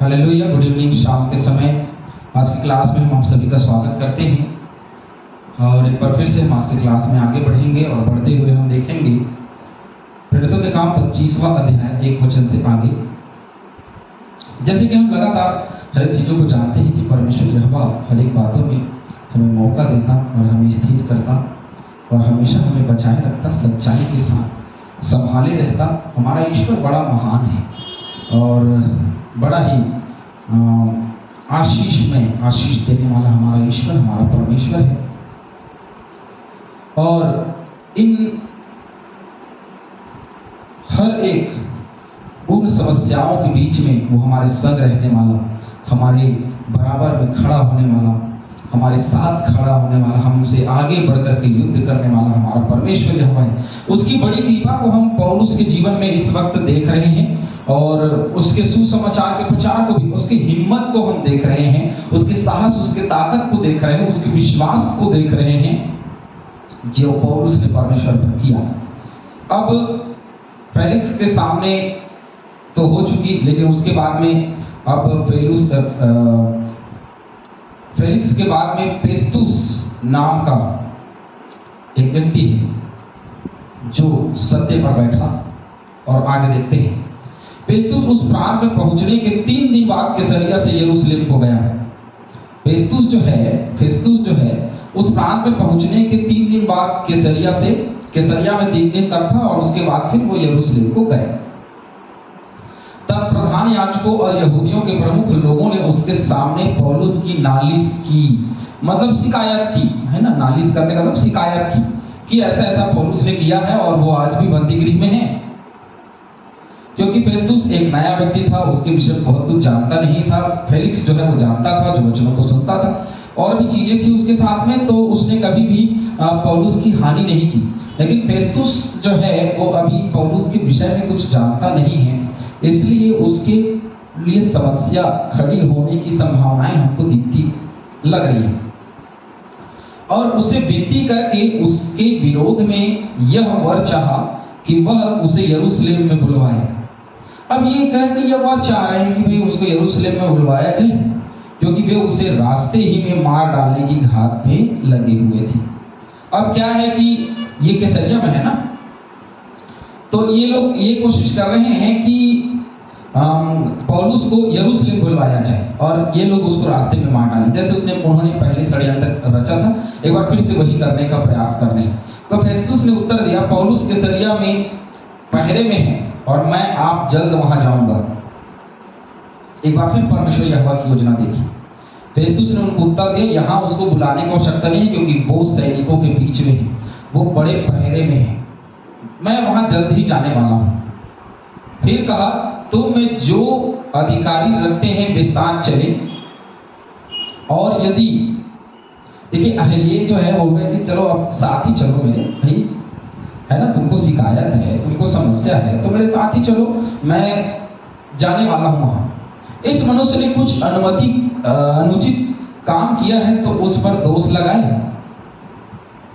Hallelujah. Good evening. शाम के समय आज की क्लास में हम आप सभी का स्वागत करते हैं और एक बार फिर से हम आज की क्लास में आगे बढ़ेंगे और बढ़ते हुए हम देखेंगे प्रेरितों के काम 25वां अध्याय 1 वचन से आगे। जैसे कि हम लगातार हर एक चीज़ों को जानते हैं कि परमेश्वर यहोवा हर एक बातों में हमें मौका देता और हमें स्थिर करता और हमेशा हमें बचाए रखता, सच्चाई के साथ संभाले रहता। हमारा ईश्वर बड़ा महान है और बड़ा ही आशीष देने वाला हमारा ईश्वर, हमारा परमेश्वर है। और इन हर एक उन समस्याओं के बीच में वो हमारे संग रहने वाला, हमारे बराबर में खड़ा होने वाला, हमारे साथ खड़ा होने वाला, हमसे आगे बढ़कर के युद्ध करने वाला हमारा परमेश्वर यहोवा है। उसकी बड़ी कृपा को हम पौलुस के जीवन में इस वक्त देख रहे हैं और उसके सुसमाचार के प्रचार को भी, उसकी हिम्मत को हम देख रहे हैं, उसके साहस, उसके ताकत को देख रहे हैं, उसके विश्वास को देख रहे हैं जो पौलुस ने परमेश्वर पर किया। अब फेलिक्स के सामने तो हो चुकी, लेकिन उसके बाद में अब फेलिक्स के बाद में फेस्तुस नाम का एक व्यक्ति है जो सत्य पर बैठा। और आगे देखते हैं, फेस्तुस उस प्रांत में पहुंचने के 3 दिन बाद कैसरिया से यरूशलेम को गया। फेस्तुस जो है उस प्रांत में पहुंचने के 3 दिन बाद कैसरिया में 3 दिन तक था और उसके बाद फिर वो यरूशलेम को गए। तब प्रधान याजकों और यहूदियों के प्रमुख लोगों ने उसके सामने पौलुस की नालिश की, मतलब शिकायत की, है ना। नालिश करने का मतलब शिकायत की कि ऐसा ऐसा पौलुस ने किया है और वो आज भी बंदी गृह में है। क्योंकि फेस्तुस एक नया व्यक्ति था, उसके विषय में बहुत कुछ जानता नहीं था। फेलिक्स जो है वो जानता था, जो वचनों को सुनता था, और भी चीजें थी उसके साथ में, तो उसने कभी भी पौलुस की हानि नहीं की। लेकिन फेस्तुस जो है वो अभी पौलुस के विषय में कुछ जानता नहीं है, इसलिए उसके लिए समस्या खड़ी होने की संभावनाएं हमको दिखती लग रही है। और उससे विनती करके उसके विरोध में यह वर चाहा कि वह उसे यरूशलेम में बुलवाए। अब ये कह के यह वर चाह रहे हैं कि भाई उसको यरूशलेम में बुलवाया जाए, क्योंकि वे उसे रास्ते ही में मार डालने की घात में लगे हुए थे। अब क्या है कि ये कैसरिया में है ना, तो ये लोग ये कोशिश कर रहे हैं कि पौलुस को यरूशलेम बुलवाया जाए और ये लोग उसको रास्ते में मार डालें, जैसे उन्होंने पहले षड्यंत्र रचा था, एक बार फिर से वही करने का प्रयास कर रहे हैं। तो फेस्तुस ने उत्तर दिया, पौलुस कैसरिया में पहरे में है और मैं आप जल्द वहां जाऊंगा। एक बार फिर परमेश्वर यहोवा की योजना देखी। फेस्तुस ने उनको उत्तर दिया, यहाँ उसको बुलाने की आवश्यकता नहीं है, क्योंकि वो सैनिकों के बीच में है, वो बड़े पहरे में है, मैं वहां जल्द ही जाने वाला हूं। फिर कहा, तुम में जो अधिकारी रखते हैं वे साथ चले, और यदि देखिए ये जो है बोल रहे कि चलो अब साथ ही चलो मेरे भाई, है ना, तुमको शिकायत है, तुमको समस्या है, तो मेरे साथ ही चलो, मैं जाने वाला हूं वहां। इस मनुष्य ने कुछ अनुचित काम किया है तो उस पर दोष लगाए।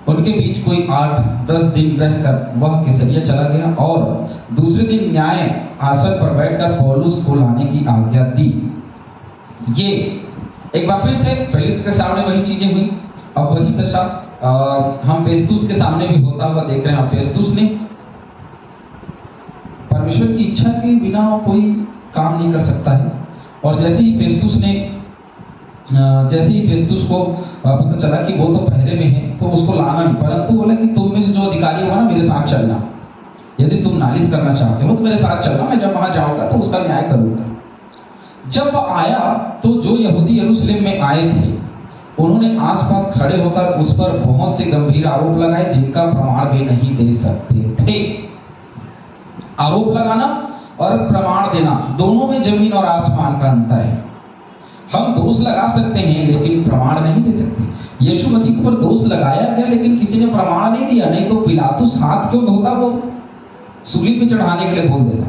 उनके बीच कोई 8-10 दिन रहकर वह कैसरिया चला गया और दूसरे दिन न्याय आसन पर बैठकर पौलुस को लाने की आज्ञा दी। ये एक बार फिर से फेलिक्स के सामने वही चीजें हुई। अब वही दशा हम फेस्तुस के सामने भी होता हुआ देख रहे हैं। फेस्तुस ने परमेश्वर की इच्छा के बिना कोई काम नहीं कर सकता है, और जैसे ही फेस्तुस को पता चला कि वो तो पहरे में है तो उसको लाना नहीं, परंतु बोला कि तुम में से जो अधिकारी होगा ना, मेरे साथ चलना, यदि तुम नालिश करना चाहते हो तो मेरे साथ चलना, मैं जब वहां जाऊंगा तो उसका न्याय करूंगा। जब वह आया तो जो यहूदी यरूशलेम में आए थे उन्होंने आसपास खड़े होकर उस पर बहुत से गंभीर आरोप लगाए, जिनका प्रमाण वे नहीं दे सकते थे। आरोप लगाना और प्रमाण देना, दोनों में जमीन और आसमान का अंतर है। हम दोष लगा सकते हैं लेकिन प्रमाण नहीं दे सकते। यीशु मसीह पर दोष लगाया गया लेकिन किसी ने प्रमाण नहीं दिया, नहीं तो पिलातुस हाथ क्यों धोता, वो सूली पे चढ़ाने के लिए बोल देता।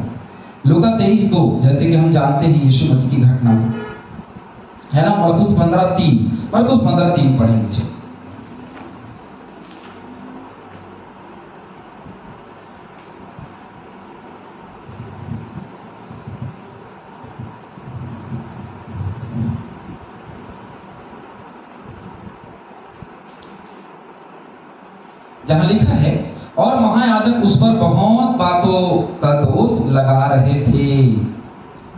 लूका 23:2, जैसे कि हम जानते हैं यीशु मसीह की घटना है ना। मरकुस 15:3 पढ़ेंगे। जहां लिखा है और महायाजक उस पर बहुत बातों का दोष लगा रहे थे,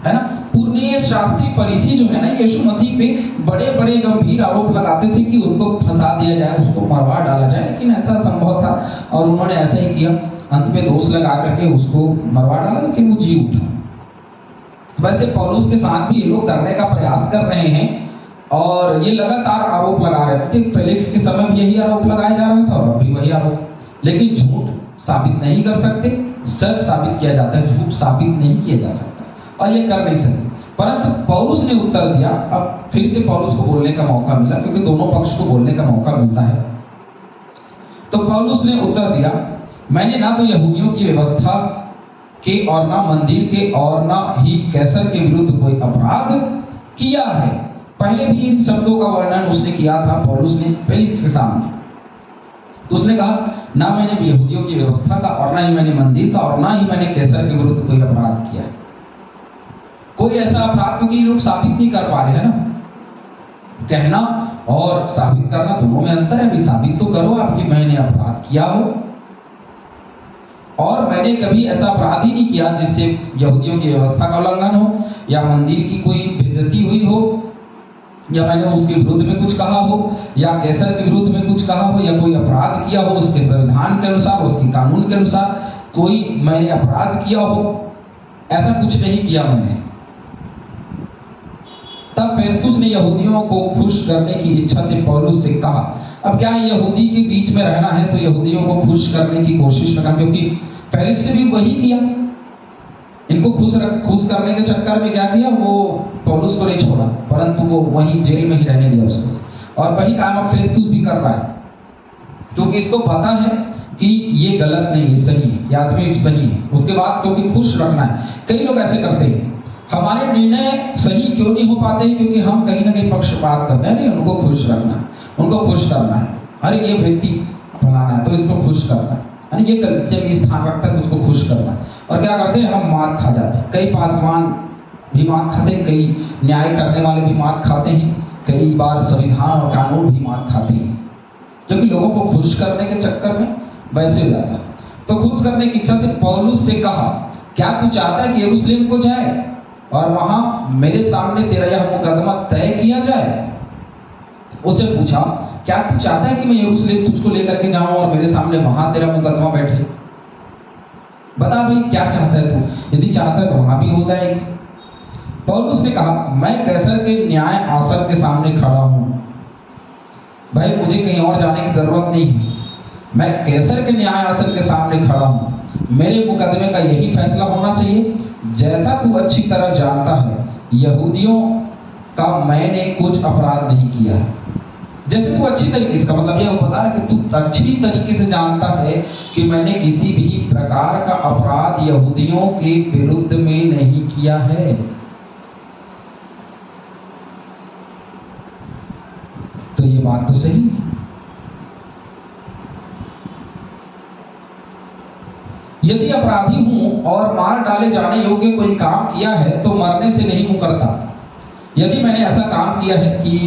है ना। पुराने शास्त्री फरीसी जो है ना, यीशु मसीह पे बड़े बड़े गंभीर आरोप लगाते थे कि उसको फंसा दिया जाए, उसको मरवा डाला जाए, लेकिन ऐसा संभव था और उन्होंने ऐसा ही किया। अंत में दोष लगा करके उसको मरवा डाला, लेकिन वो जी उठा। वैसे पौलुस के साथ भी ये लोग करने का प्रयास कर रहे हैं और ये लगातार आरोप लगा रहे थे। फेलिक्स के समय भी यही आरोप लगाया जा रहा था और अभी वही आरोप, लेकिन झूठ साबित नहीं कर सकते, सच साबित किया जाता है, झूठ साबित नहीं किया जा सकता और ये कर नहीं सकते। परंतु पौलुस ने उत्तर दिया। अब फिर से पौलुस को बोलने का मौका मिला, क्योंकि दोनों पक्ष को बोलने का मौका मिलता है। तो पौलुस ने उत्तर दिया, मैंने ना तो यहूदियों की व्यवस्था के और ना मंदिर के और ना ही कैसर के विरुद्ध कोई अपराध किया है। पहले भी इन शब्दों का वर्णन उसने किया था, पौलुस ने फेलिक्स के सामने। तो उसने कहा, ना मैंने यहूदियों की व्यवस्था का और ना ही मैंने मंदिर का और ना ही मैंने कैसर के विरुद्ध कोई अपराध किया है। कोई ऐसा अपराध, क्योंकि लोग साबित नहीं कर पा रहे हैं ना। कहना और साबित करना दोनों में अंतर है। भी साबित तो करो आपकी मैंने अपराध किया हो, और मैंने कभी ऐसा अपराध ही नहीं किया जिससे यहूदियों की व्यवस्था का उल्लंघन हो या मंदिर की कोई बेइज्जती हुई हो या मैंने उसके विरुद्ध में कुछ कहा हो या कैसर के विरुद्ध में कुछ कहा हो या कोई अपराध किया हो उसके संविधान के अनुसार, उसके कानून के अनुसार कोई मैंने अपराध किया हो, ऐसा कुछ नहीं किया मैंने। तब फेस्तुस ने यहूदियों को खुश करने की इच्छा से पौलुस से कहा। अब क्या है, यहूदी के बीच में रहना है तो यहूदियों को खुश करने की कोशिश में, क्योंकि फेलिक्स से भी वही किया। इनको खुश करने के चक्कर में क्या किया, वो पौलुस को नहीं छोड़ा, परंतु वो वहीं जेल में ही रहने दिया उसको। और वही काम अब फेस्तुस भी कर रहा है, क्योंकि इसको पता है कि ये गलत नहीं है, सही है, ये आदमी सही है। उसके बाद क्योंकि खुश रखना है। कई लोग ऐसे करते हैं, हमारे निर्णय सही क्यों नहीं हो पाते हैं, क्योंकि हम कहीं ना कहीं पक्षपात करते हैं। नहीं, उनको खुश रखना है, उनको खुश करना है। अरे ये व्यक्ति फलाना है तो इसको खुश करना है, अरे ये कलीसिया में स्थान रखता है तो उसको खुश करना है। और क्या करते हैं, हम मार खा जाते हैं। कई पासवान भी मार खाते हैं, कई न्याय करने वाले भी मार खाते हैं, कई बार संविधान और कानून भी मार खाते हैं, क्योंकि लोगों को खुश करने के चक्कर में वैसे हो जाता है। तो खुश करने की इच्छा से पौलुस से कहा, क्या तू चाहता है कि यरूशलेम को जाए और वहां मेरे सामने तेरा यह मुकदमा तय किया जाए? उसे पूछा, क्या तू चाहता है कि मैं यरूशलेम तुझको लेकर के जाऊं और मेरे सामने वहां तेरा मुकदमा बैठे? बता भाई क्या चाहता है तू, यदि चाहता है तो वहां भी हो जाएगी। पौलुस ने कहा, मैं कैसर के न्याय आसन के सामने खड़ा हूं। भाई मुझे कहीं और जाने की जरूरत नहीं है, मैं कैसर के न्याय आसन के सामने खड़ा हूं। मेरे मुकदमे का यही फैसला होना चाहिए। जैसा तू अच्छी तरह जानता है, यहूदियों का मैंने कुछ अपराध नहीं किया है। जैसे तू अच्छी तरीके से, मतलब यह बता रहा है कि तू अच्छी तरीके से जानता है कि मैंने किसी भी प्रकार का अपराध यहूदियों के विरुद्ध में नहीं किया है। तो ये बात तो सही है। यदि अपराधी हूं और मार डाले जाने योग्य कोई काम किया है तो मरने से नहीं मुकरता। यदि मैंने ऐसा काम किया है कि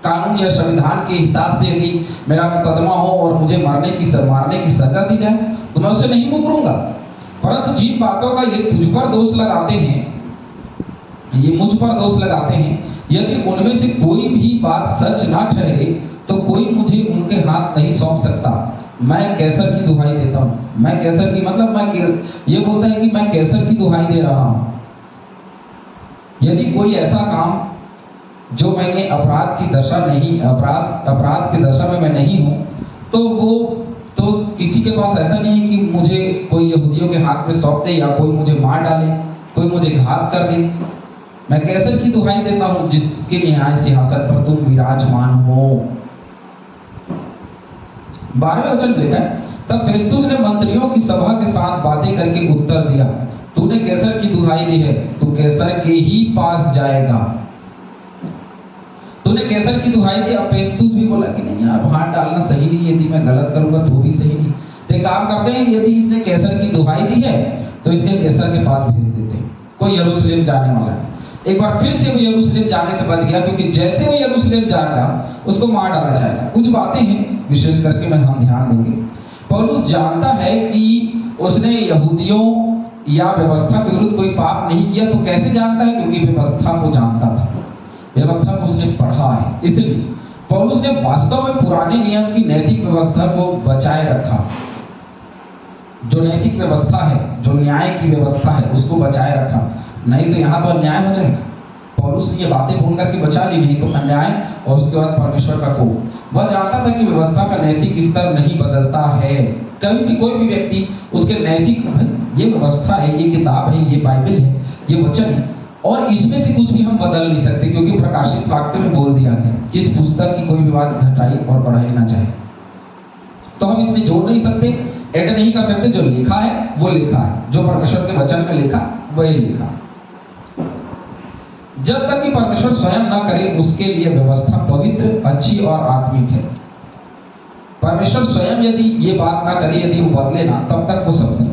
कानून या संविधान के हिसाब से यदि मेरा मुकदमा हो और मुझे मारने की सजा दी जाए तो मैं उससे नहीं मुकरूंगा। परंतु जिन बातों का ये तुझ पर दोष लगाते हैं, ये मुझ पर दोष लगाते हैं, यदि उनमें से कोई भी बात सच ना ठहरे तो कोई मुझे उनके हाथ नहीं सौंप सकता। मैं कैसर की दुहाई देता हूं। मैं कैसर की मतलब ये बोलता है कि मैं कैसर की दुहाई दे रहा हूं। यदि कोई ऐसा काम जो मैंने अपराध की दशा में मैं नहीं हूं, तो किसी के पास ऐसा नहीं है कि मुझे कोई यहूदियों के हाथ में सौंप दे या कोई मुझे मार डाले, कोई मुझे घात कर दे। मैं कैसर की दुहाई देता हूं जिसके न्याय सिंहासन पर तुम विराजमान हो। 12वें वचन लिखा है, तब फेस्तुस ने मंत्रियों की सभा के साथ बातें करके उत्तर दिया, तूने कैसर की दुहाई दी है, तू कैसर के ही पास जाएगा। तूने कैसर की दुहाई दी। अब फेस्तुस भी बोला कि नहीं यार, हाथ डालना सही नहीं, यदि मैं गलत करूंगा तो भी सही नहीं। तो काम करते हैं, यदि इसने कैसर की दुहाई दी है तो इसके कैसर के पास भेज देते हैं। कोई यरूशलेम जाने वाला है, एक बार फिर से वो यरूशलेम जाने से बच गया, क्योंकि जैसे वो यरूशलेम जाएगा उसको मार डाला जाएगा। कुछ बातें हैं विशेष करके हम ध्यान देंगे। पौलुस जानता है कि उसने यहूदियों या व्यवस्था के विरुद्ध कोई पाप नहीं किया। तो कैसे जानता है? क्योंकि व्यवस्था को जानता था, व्यवस्था को उसने पढ़ा है। इसलिए पौलुस ने वास्तव में पुराने नियम की नैतिक व्यवस्था को बचाए रखा। जो नैतिक व्यवस्था है, जो न्याय की व्यवस्था है, उसको बचाए रखा। नहीं तो यहाँ तो अन्याय हो जाएगा। पौलुस ने ये बातें बोल करके बचा ली, नहीं तो अन्याय और उसके बाद परमेश्वर का कोप। वह जानता था कि व्यवस्था का नैतिक स्तर नहीं बदलता है। कभी भी कोई भी व्यक्ति उसके नैतिक, ये व्यवस्था है, ये किताब है, ये बाइबल है, ये वचन है, और इसमें से कुछ भी हम बदल नहीं सकते, क्योंकि प्रकाशित वाक्य में बोल दिया गया कि इस पुस्तक की कोई भी बात घटाई और बढ़ाई ना जाए। तो हम इसमें जोड़ नहीं सकते, ऐड नहीं कर सकते। जो लिखा है वो लिखा है, जो परमेश्वर के वचन में लिखा वही लिखा। जब तक कि परमेश्वर स्वयं ना करे, उसके लिए व्यवस्था पवित्र, अच्छी और आत्मिक है। परमेश्वर स्वयं यदि ये बात ना करे, यदि वो बदले ना, तब तक वो सबसे।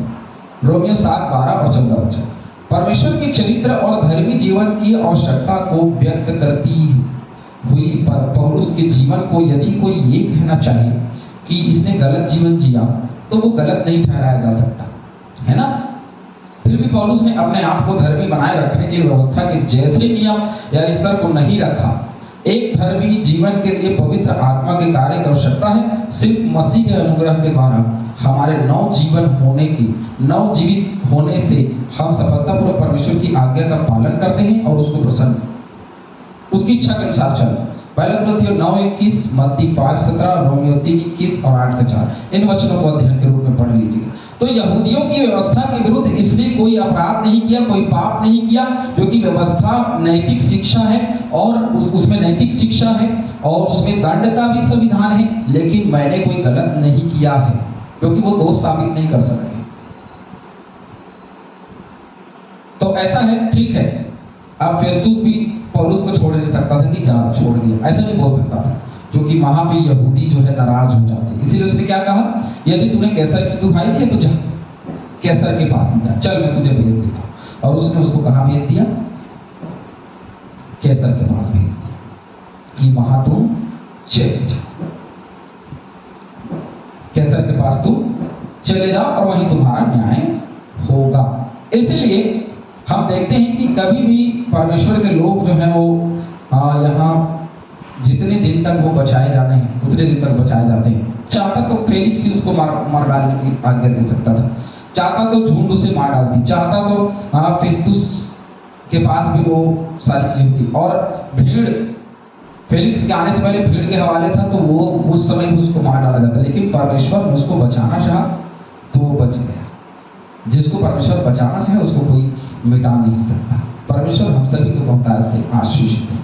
रोमियो 7:12 और 14 वचन परमेश्वर के चरित्र और धर्मी जीवन की आवश्यकता को व्यक्त करती हुई पौलुस के जीवन को यदि कोई ये कहना चाहे कि इसने गलत जीवन जिया, तो वो गलत नहीं ठहराया जा सकता, है ना। फिर भी पौलुस ने अपने आप को धर्मी बनाए रखने के लिए व्यवस्था के जैसे नियम या स्तर को नहीं रखा। एक धर्मी जीवन के लिए पवित्र आत्मा के कार्य की आवश्यकता है। सिर्फ मसीह के अनुग्रह के द्वारा हमारे नव जीवन होने की, नव जीवित होने से हम सफलतापूर्वक परमेश्वर की आज्ञा का पालन करते हैं और उसको प्रसन्न, उसकी इच्छा के अनुसार चलते। पहला कुरिन्थियों 9:21, मत्ती 5:17, रोमियो 3:21 और 8:4 इन वचनों को अध्ययन के रूप में पढ़ लीजिए। तो यहूदियों की व्यवस्था के विरुद्ध इसने कोई अपराध नहीं किया, कोई पाप नहीं किया, क्योंकि व्यवस्था नैतिक शिक्षा है और उसमें नैतिक शिक्षा है और उसमें दंड का भी संविधान है। लेकिन मैंने कोई गलत नहीं किया है, क्योंकि वो दोष साबित नहीं कर सकते। तो ऐसा है, ठीक है। अब फेस्तुस भी पौलुस को छोड़ नहीं सकता था कि जा छोड़ दिया, ऐसा नहीं बोल सकता था, क्योंकि वहां पे यहूदी जो है नाराज हो जाते। इसीलिए उसने क्या कहा, यदि तूने कैसर की दुहाई दी है तो जा, कैसर के पास ही जा, चल मैं तुझे भेज देता हूं। और उसने उसको कहां भेज दिया? कैसर के पास भेज दिया कि वहां तुम चले जाओ, कैसर के पास तुम चले जाओ और वहीं तुम्हारा न्याय होगा। इसलिए हम देखते हैं कि कभी भी परमेश्वर के लोग जो हैं वो यहाँ जितने दिन तक वो बचाए जाने हैं उतने दिन तक बचाए जाते हैं। चाहता तो फेलिक्स ही उसको मार डालने की आज्ञा दे सकता था, चाहता तो झूठ उसे मार डालती, चाहता तो फेस्तुस के पास भी वो सारी चीजें थी। और भीड़, फेलिक्स के आने से पहले भीड़ के हवाले था, तो वो उस समय भी उसको मार डाला जाता। लेकिन परमेश्वर ने उसको बचाना चाहा तो वो बच गया। जिसको परमेश्वर बचाना चाहे उसको कोई मिटा नहीं सकता। परमेश्वर हम सभी को बहुत से आशीष दे।